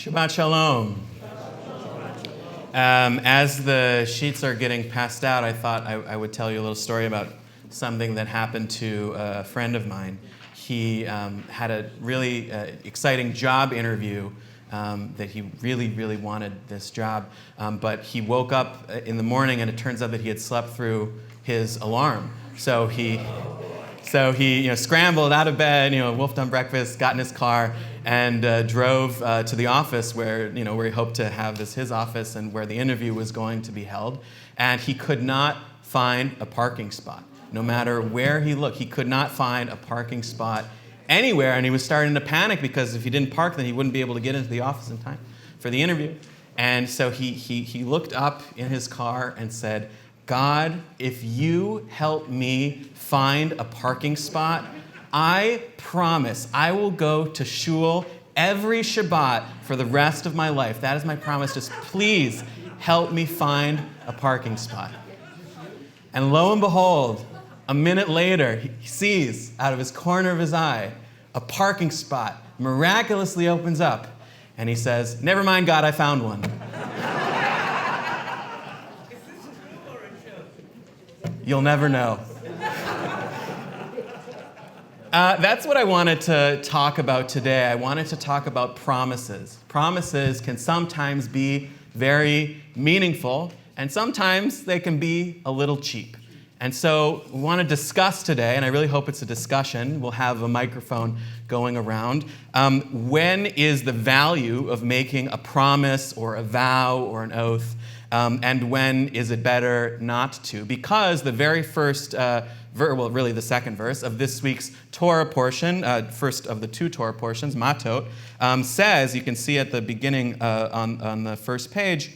Shabbat Shalom. As the sheets are getting passed out, I thought I would tell you a little story about something that happened to a friend of mine. He had a really exciting job interview that he really, really wanted this job, but he woke up in the morning and it turns out that he had slept through his alarm. So he scrambled out of bed, wolfed on breakfast, got in his car, and drove to the office where he hoped to have his office and where the interview was going to be held. And he could not find a parking spot. No matter where he looked, he could not find a parking spot anywhere. And he was starting to panic because if he didn't park, then he wouldn't be able to get into the office in time for the interview. And so he looked up in his car and said, God, if you help me find a parking spot, I promise I will go to shul every Shabbat for the rest of my life. That is my promise. Just please help me find a parking spot. And lo and behold, a minute later, he sees out of his corner of his eye a parking spot miraculously opens up. And he says, never mind, God, I found one. You'll never know. That's what I wanted to talk about today. I wanted to talk about promises. Promises can sometimes be very meaningful, and sometimes they can be a little cheap. And so we want to discuss today, and I really hope it's a discussion. We'll have a microphone going around. When is the value of making a promise or a vow or an oath? And when is it better not to? Because the very first, really the second verse of this week's Torah portion, first of the two Torah portions, Matot, says, you can see at the beginning on the first page,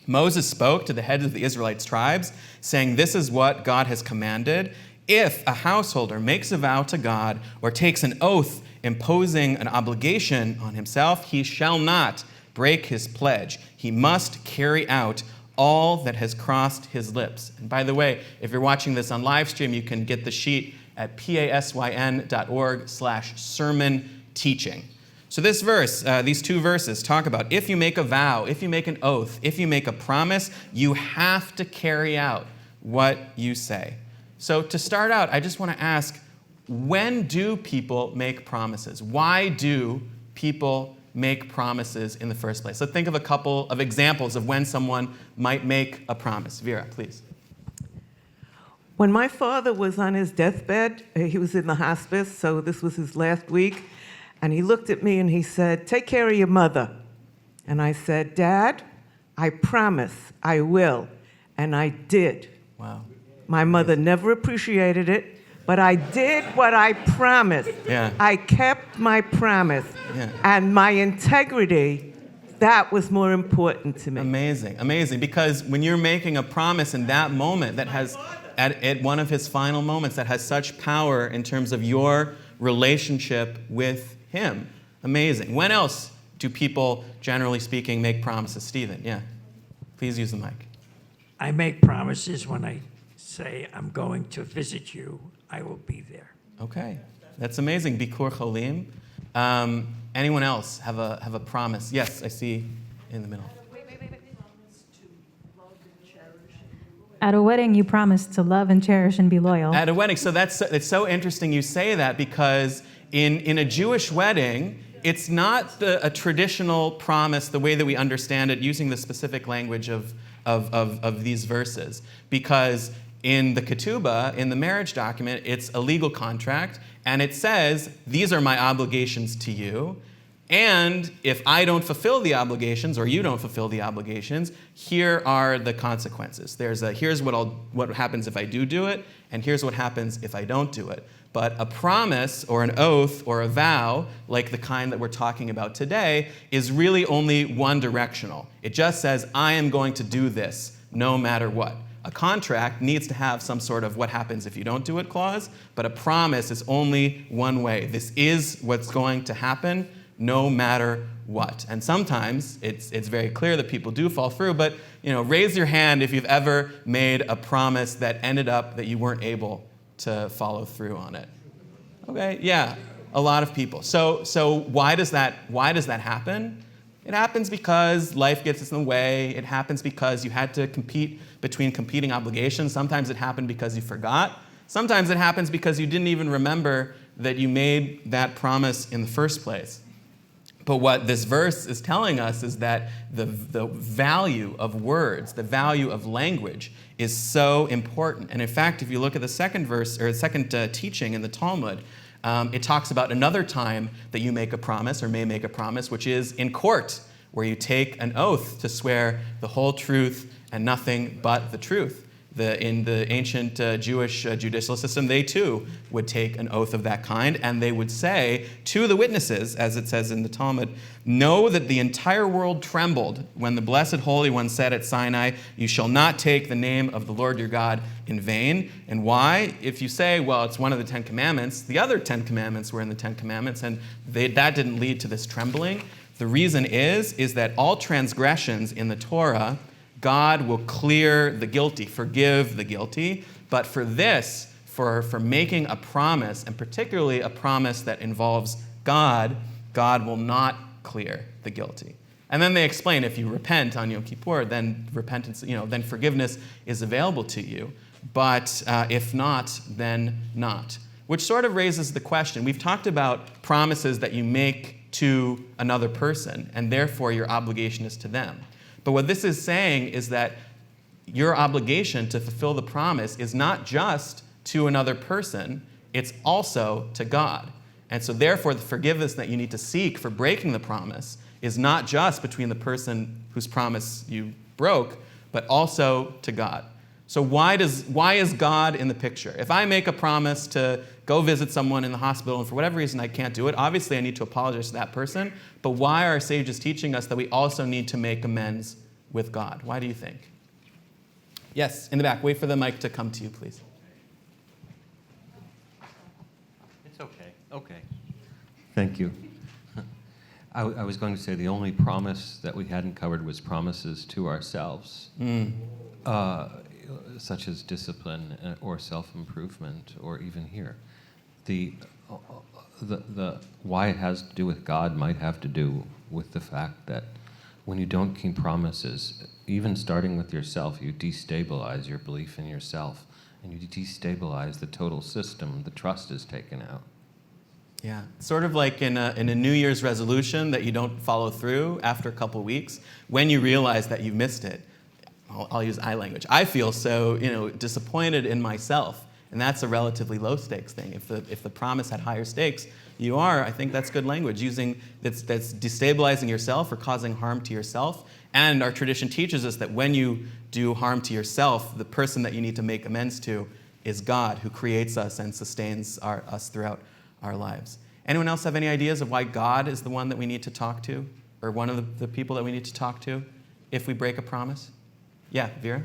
Moses spoke to the heads of the Israelites' tribes, saying, this is what God has commanded. If a householder makes a vow to God or takes an oath imposing an obligation on himself, he shall not break his pledge. He must carry out all that has crossed his lips. And by the way, if you're watching this on live stream, you can get the sheet at pasyn.org/sermon teaching. So this verse, these two verses talk about if you make a vow, if you make an oath, if you make a promise, you have to carry out what you say. So to start out, I just want to ask, when do people make promises? Why do people make promises in the first place? Let's think of a couple of examples of when someone might make a promise. Vera, please. When my father was on his deathbed, he was in the hospice, so this was his last week, and he looked at me and he said, take care of your mother. And I said, Dad, I promise I will. And I did. Wow. My mother never appreciated it, but I did what I promised. Yeah. I kept my promise. Yeah. And my integrity, that was more important to me. Amazing, amazing. Because when you're making a promise in that moment that has, at one of his final moments, that has such power in terms of your relationship with him. Amazing. When else do people, generally speaking, make promises? Stephen, yeah. Please use the mic. I make promises when I say I'm going to visit you. I will be there. Okay, that's amazing. Bikur Cholim. Anyone else have a promise? Yes, I see in the middle. At a wedding, you promise to love and cherish and be loyal. At a wedding. So it's so interesting you say that, because in a Jewish wedding, it's not a traditional promise the way that we understand it using the specific language of these verses. Because in the ketubah, in the marriage document, it's a legal contract, and it says, these are my obligations to you, and if I don't fulfill the obligations, or you don't fulfill the obligations, here are the consequences. Here's what happens if I do it, and here's what happens if I don't do it. But a promise or an oath or a vow, like the kind that we're talking about today, is really only one directional. It just says, I am going to do this no matter what. A contract needs to have some sort of what happens if you don't do it clause, but a promise is only one way. This is what's going to happen no matter what. And sometimes it's very clear that people do fall through, but raise your hand if you've ever made a promise that ended up that you weren't able to follow through on it. Okay, yeah, a lot of people. So why does that happen? It happens because life gets in the way. It happens because you had to compete between competing obligations. Sometimes it happened because you forgot. Sometimes it happens because you didn't even remember that you made that promise in the first place. But what this verse is telling us is that the value of words, the value of language is so important. And in fact, if you look at the second verse, or the second teaching in the Talmud, it talks about another time that you make a promise or may make a promise, which is in court, where you take an oath to swear the whole truth and nothing but the truth. In the ancient Jewish judicial system, they too would take an oath of that kind, and they would say to the witnesses, as it says in the Talmud, know that the entire world trembled when the Blessed Holy One said at Sinai, you shall not take the name of the Lord your God in vain. And why? If you say, well, it's one of the 10 Commandments, the other 10 Commandments were in the 10 Commandments, and that didn't lead to this trembling. The reason is that all transgressions in the Torah, God will clear the guilty, forgive the guilty. But for this, for making a promise, and particularly a promise that involves God, God will not clear the guilty. And then they explain, if you repent on Yom Kippur, then repentance, then forgiveness is available to you. But if not, then not. Which sort of raises the question. We've talked about promises that you make to another person, and therefore your obligation is to them. But what this is saying is that your obligation to fulfill the promise is not just to another person, it's also to God. And so therefore, the forgiveness that you need to seek for breaking the promise is not just between the person whose promise you broke, but also to God. So why is God in the picture? If I make a promise to go visit someone in the hospital and for whatever reason I can't do it, obviously I need to apologize to that person, but why are our sages teaching us that we also need to make amends with God? Why do you think? Yes, in the back. Wait for the mic to come to you, please. It's okay. Okay. Thank you. I was going to say the only promise that we hadn't covered was promises to ourselves. Such as discipline or self-improvement, or even here. The why it has to do with God might have to do with the fact that when you don't keep promises, even starting with yourself, you destabilize your belief in yourself, and you destabilize the total system. The trust is taken out. Yeah, sort of like in a New Year's resolution that you don't follow through after a couple weeks, when you realize that you missed it. I'll use I language. I feel so, disappointed in myself, and that's a relatively low stakes thing. If the promise had higher stakes, I think that's good language, that's destabilizing yourself or causing harm to yourself. And our tradition teaches us that when you do harm to yourself, the person that you need to make amends to is God, who creates us and sustains us throughout our lives. Anyone else have any ideas of why God is the one that we need to talk to, or one of the people that we need to talk to if we break a promise? Yeah, Vera?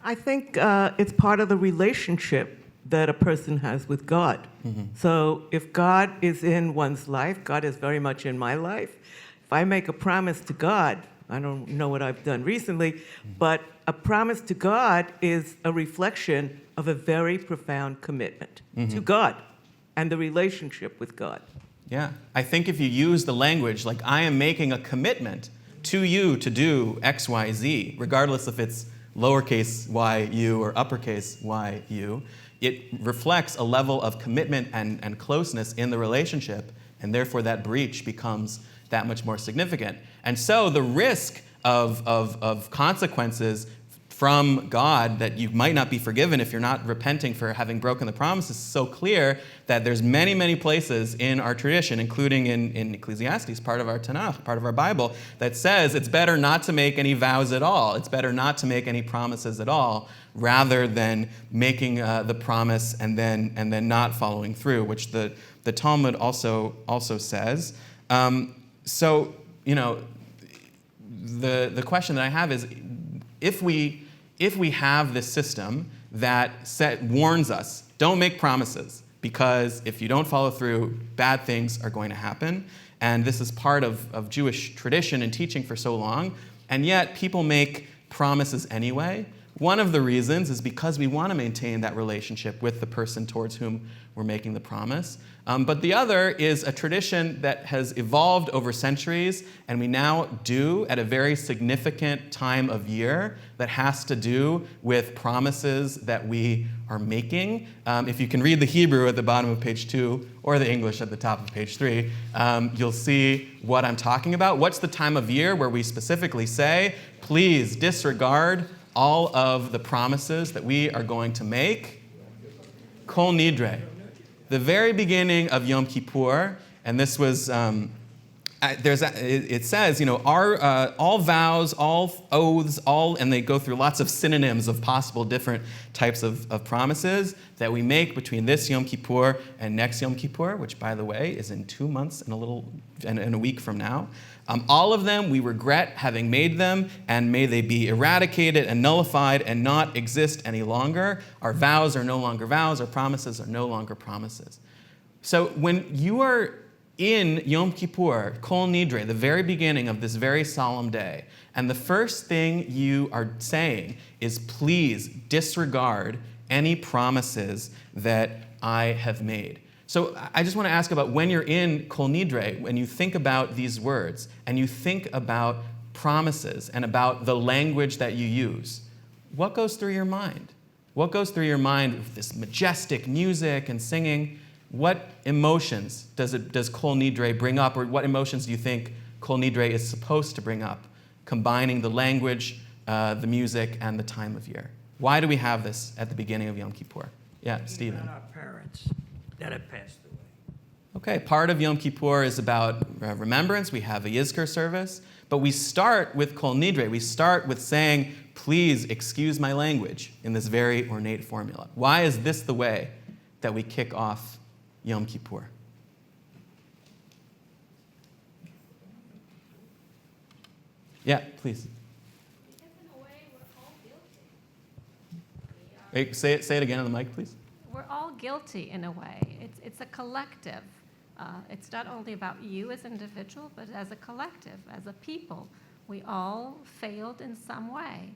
I think it's part of the relationship that a person has with God. Mm-hmm. So if God is in one's life, God is very much in my life. If I make a promise to God, I don't know what I've done recently, but a promise to God is a reflection of a very profound commitment to God and the relationship with God. Yeah, I think if you use the language like I am making a commitment to you to do X, Y, Z, regardless if it's lowercase y-u or uppercase y-u, it reflects a level of commitment and closeness in the relationship, and therefore that breach becomes that much more significant. And so the risk of consequences from God that you might not be forgiven if you're not repenting for having broken the promise is so clear that there's many, many places in our tradition, including in Ecclesiastes, part of our Tanakh, part of our Bible, that says it's better not to make any vows at all. It's better not to make any promises at all, rather than making the promise and then not following through, which the Talmud also says. So, the question that I have is, if we have this system that warns us, don't make promises, because if you don't follow through, bad things are going to happen, and this is part of Jewish tradition and teaching for so long, and yet people make promises anyway, One of the reasons is because we want to maintain that relationship with the person towards whom we're making the promise. But the other is a tradition that has evolved over centuries, and we now do at a very significant time of year that has to do with promises that we are making. If you can read the Hebrew at the bottom of page 2 or the English at the top of page 3, you'll see what I'm talking about. What's the time of year where we specifically say, please disregard all of the promises that we are going to make? Kol Nidre. The very beginning of Yom Kippur, and this was, it says, all vows, all oaths, and they go through lots of synonyms of possible different types of promises that we make between this Yom Kippur and next Yom Kippur, which, by the way, is in 2 months and a week from now. All of them, we regret having made them, and may they be eradicated and nullified and not exist any longer. Our vows are no longer vows. Our promises are no longer promises. So when you are in Yom Kippur, Kol Nidre, the very beginning of this very solemn day, and the first thing you are saying is, please disregard any promises that I have made. So I just want to ask about when you're in Kol Nidre, when you think about these words, and you think about promises and about the language that you use, what goes through your mind? What goes through your mind with this majestic music and singing? What emotions does Kol Nidre bring up, or what emotions do you think Kol Nidre is supposed to bring up, combining the language, the music, and the time of year? Why do we have this at the beginning of Yom Kippur? Yeah, Stephen. About our parents that have passed away. Okay, part of Yom Kippur is about remembrance. We have a Yizkor service, but we start with Kol Nidre. We start with saying, please excuse my language, in this very ornate formula. Why is this the way that we kick off Yom Kippur? Yeah, please. Because in a way, we're all guilty. Wait, say it again on the mic, please. We're all guilty in a way. It's a collective. It's not only about you as an individual, but as a collective, as a people. We all failed in some way.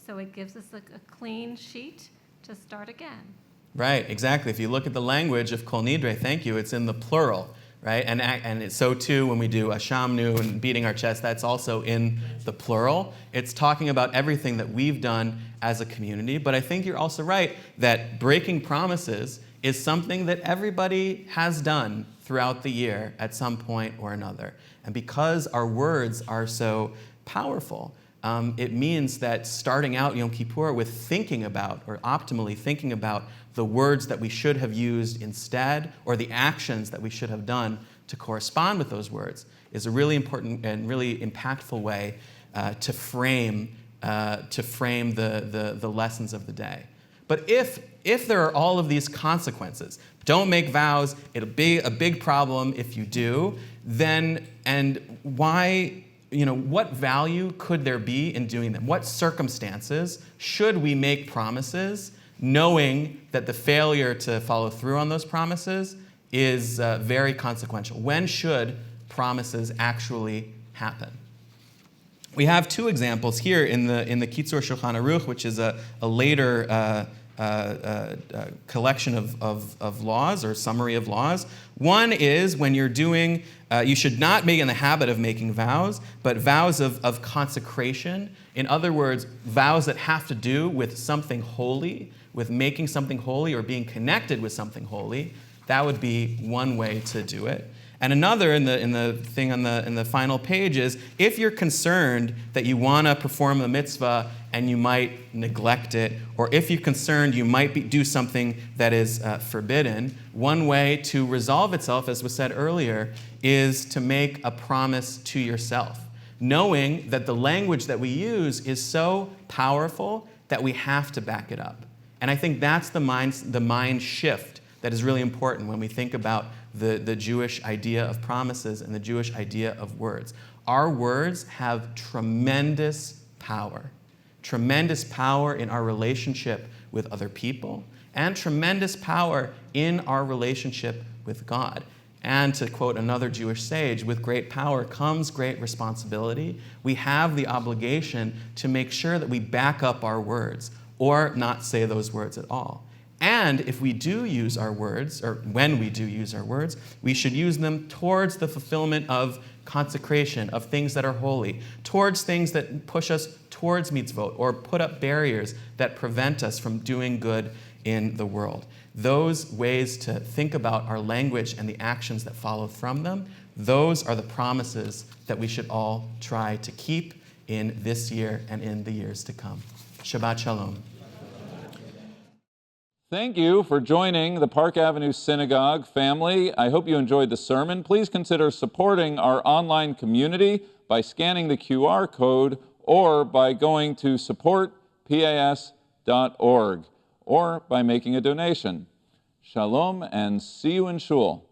So it gives us a clean sheet to start again. Right, exactly. If you look at the language of Kol Nidre, thank you, it's in the plural, right? And it's so too when we do Ashamnu and beating our chest, that's also in the plural. It's talking about everything that we've done as a community. But I think you're also right that breaking promises is something that everybody has done throughout the year at some point or another. And because our words are so powerful, it means that starting out Yom Kippur with thinking about, or optimally thinking about, the words that we should have used instead, or the actions that we should have done to correspond with those words, is a really important and really impactful way to frame the lessons of the day. But if there are all of these consequences, don't make vows, it'll be a big problem if you do, then, and why, what value could there be in doing them? What circumstances should we make promises knowing that the failure to follow through on those promises is very consequential? When should promises actually happen? We have two examples here in the Kitzur Shulchan Aruch, which is a later collection of laws or summary of laws. One is when you're doing, you should not be in the habit of making vows, but vows of consecration. In other words, vows that have to do with something holy, with making something holy or being connected with something holy. That would be one way to do it. And another in the thing in the final page is if you're concerned that you want to perform a mitzvah and you might neglect it, or if you're concerned you might do something that is forbidden, one way to resolve itself, as was said earlier, is to make a promise to yourself, knowing that the language that we use is so powerful that we have to back it up. And I think that's the mind shift that is really important when we think about the Jewish idea of promises and the Jewish idea of words. Our words have tremendous power in our relationship with other people, and tremendous power in our relationship with God. And to quote another Jewish sage, with great power comes great responsibility. We have the obligation to make sure that we back up our words. or not say those words at all. And if we do use our words, or when we do use our words, we should use them towards the fulfillment of consecration, of things that are holy, towards things that push us towards mitzvot, or put up barriers that prevent us from doing good in the world. Those ways to think about our language and the actions that follow from them, those are the promises that we should all try to keep in this year and in the years to come. Shabbat Shalom. Thank you for joining the Park Avenue Synagogue family. I hope you enjoyed the sermon. Please consider supporting our online community by scanning the QR code or by going to supportpas.org or by making a donation. Shalom and see you in Shul.